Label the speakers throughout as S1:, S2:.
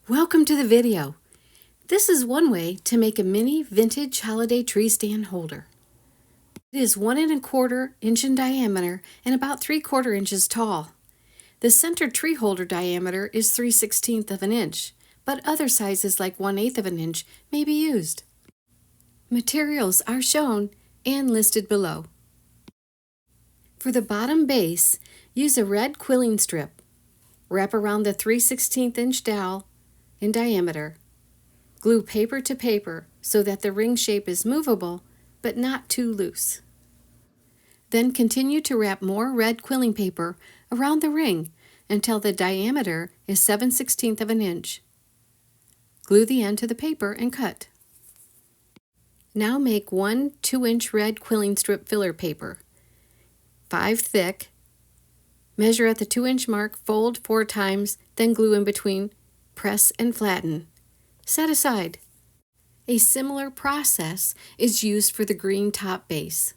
S1: Welcome to the video. This is one way to make a mini vintage holiday tree stand holder. It is 1¼ inch in diameter and about 3/4 inches tall. The center tree holder diameter is 3/16 of an inch, but other sizes like 1/8 of an inch may be used. Materials are shown and listed below. For the bottom base, use a red quilling strip. Wrap around the 3/16 inch dowel in diameter. Glue paper to paper so that the ring shape is movable but not too loose. Then continue to wrap more red quilling paper around the ring until the diameter is 7/16 of an inch. Glue the end to the paper and cut. Now make one 2-inch red quilling strip filler paper, 5 thick. Measure at the 2-inch mark, fold 4 times, then glue in between. Press and flatten. Set aside. A similar process is used for the green top base.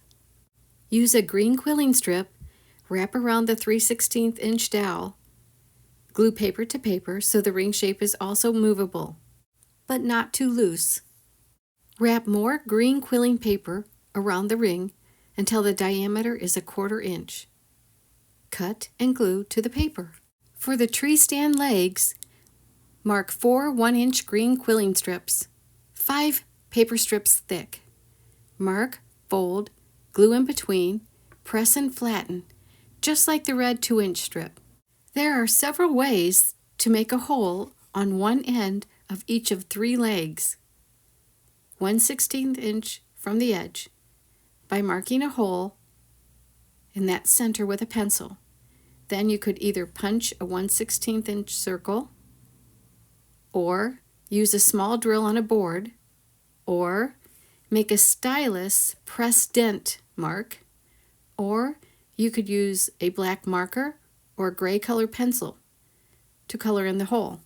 S1: Use a green quilling strip, wrap around the 3/16 inch dowel. Glue paper to paper so the ring shape is also movable, but not too loose. Wrap more green quilling paper around the ring until the diameter is 1/4 inch. Cut and glue to the paper. For the tree stand legs, mark 4 1-inch green quilling strips, 5 paper strips thick. Mark, fold, glue in between, press and flatten, just like the red 2-inch strip. There are several ways to make a hole on one end of each of 3 legs, 1/16 inch from the edge, by marking a hole in that center with a pencil. Then you could either punch a 1/16 inch circle, or use a small drill on a board, or make a stylus press dent mark, or you could use a black marker or a gray color pencil to color in the hole.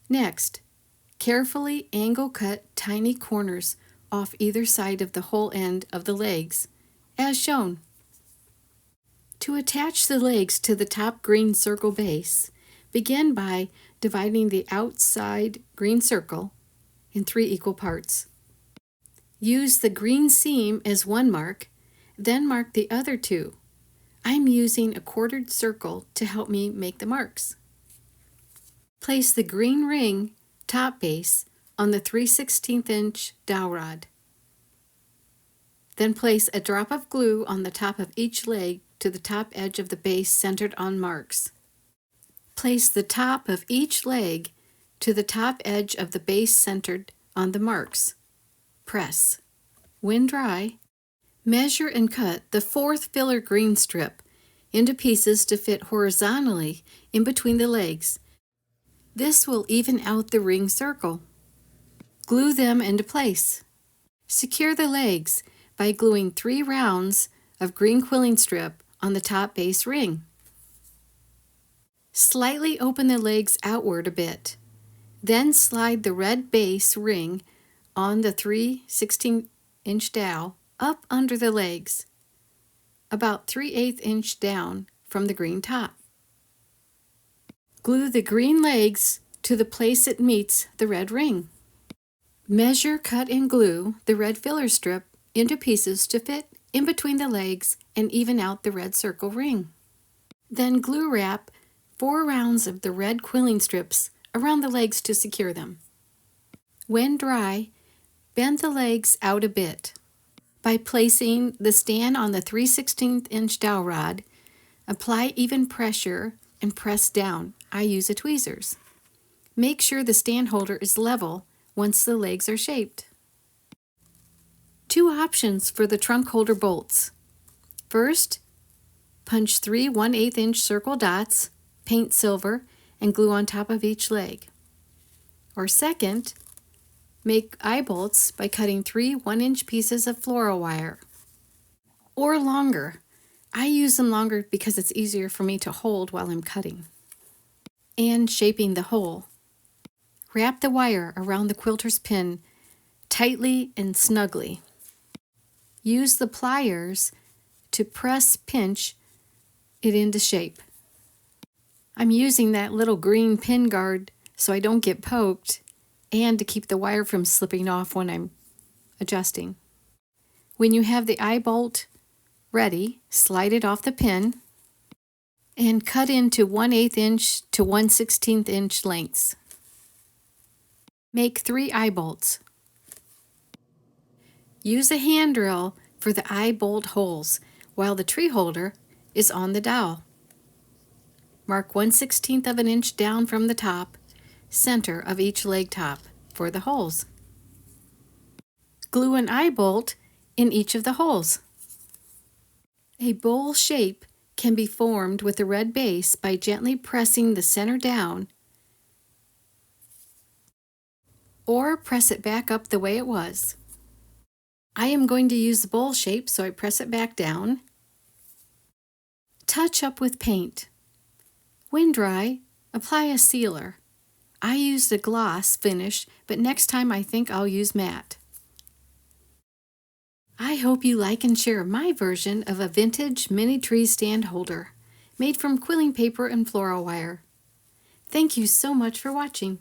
S1: Next, carefully angle cut tiny corners off either side of the whole end of the legs, as shown. To attach the legs to the top green circle base, begin by dividing the outside green circle in 3 equal parts. Use the green seam as one mark, then mark the other 2. I'm using a quartered circle to help me make the marks. Place the green ring top base on the 3/16 inch dowel rod. Then place a drop of glue on the top of each leg to the top edge of the base centered on marks. Place the top of each leg to the top edge of the base centered on the marks. Press. When dry, measure and cut the 4th filler green strip into pieces to fit horizontally in between the legs. This will even out the ring circle. Glue them into place. Secure the legs by gluing 3 rounds of green quilling strip on the top base ring. Slightly open the legs outward a bit. Then slide the red base ring on the 3/16 inch dowel up under the legs, about 3/8 inch down from the green top. Glue the green legs to the place it meets the red ring. Measure, cut, and glue the red filler strip into pieces to fit in between the legs and even out the red circle ring. Then glue wrap 4 rounds of the red quilling strips around the legs to secure them. When dry, bend the legs out a bit. By placing the stand on the 3/16 inch dowel rod, apply even pressure and press down. I use a tweezers. Make sure the stand holder is level once the legs are shaped. 2 options for the trunk holder bolts. First, punch 3 1/8 inch circle dots, paint silver, and glue on top of each leg. Or second, make eye bolts by cutting 3 1-inch pieces of floral wire. Or longer. I use them longer because it's easier for me to hold while I'm cutting. And shaping the hole. Wrap the wire around the quilter's pin tightly and snugly. Use the pliers to press pinch it into shape. I'm using that little green pin guard so I don't get poked and to keep the wire from slipping off when I'm adjusting. When you have the eye bolt ready, slide it off the pin and cut into 1/8 inch to 1/16 inch lengths. Make 3 eye bolts. Use a hand drill for the eye bolt holes while the tree holder is on the dowel. Mark 1/16 of an inch down from the top, center of each leg top for the holes. Glue an eye bolt in each of the holes. A bowl shape can be formed with a red base by gently pressing the center down or press it back up the way it was. I am going to use the bowl shape, so I press it back down. Touch up with paint. When dry, apply a sealer. I used a gloss finish, but next time I think I'll use matte. I hope you like and share my version of a vintage mini tree stand holder made from quilling paper and floral wire. Thank you so much for watching.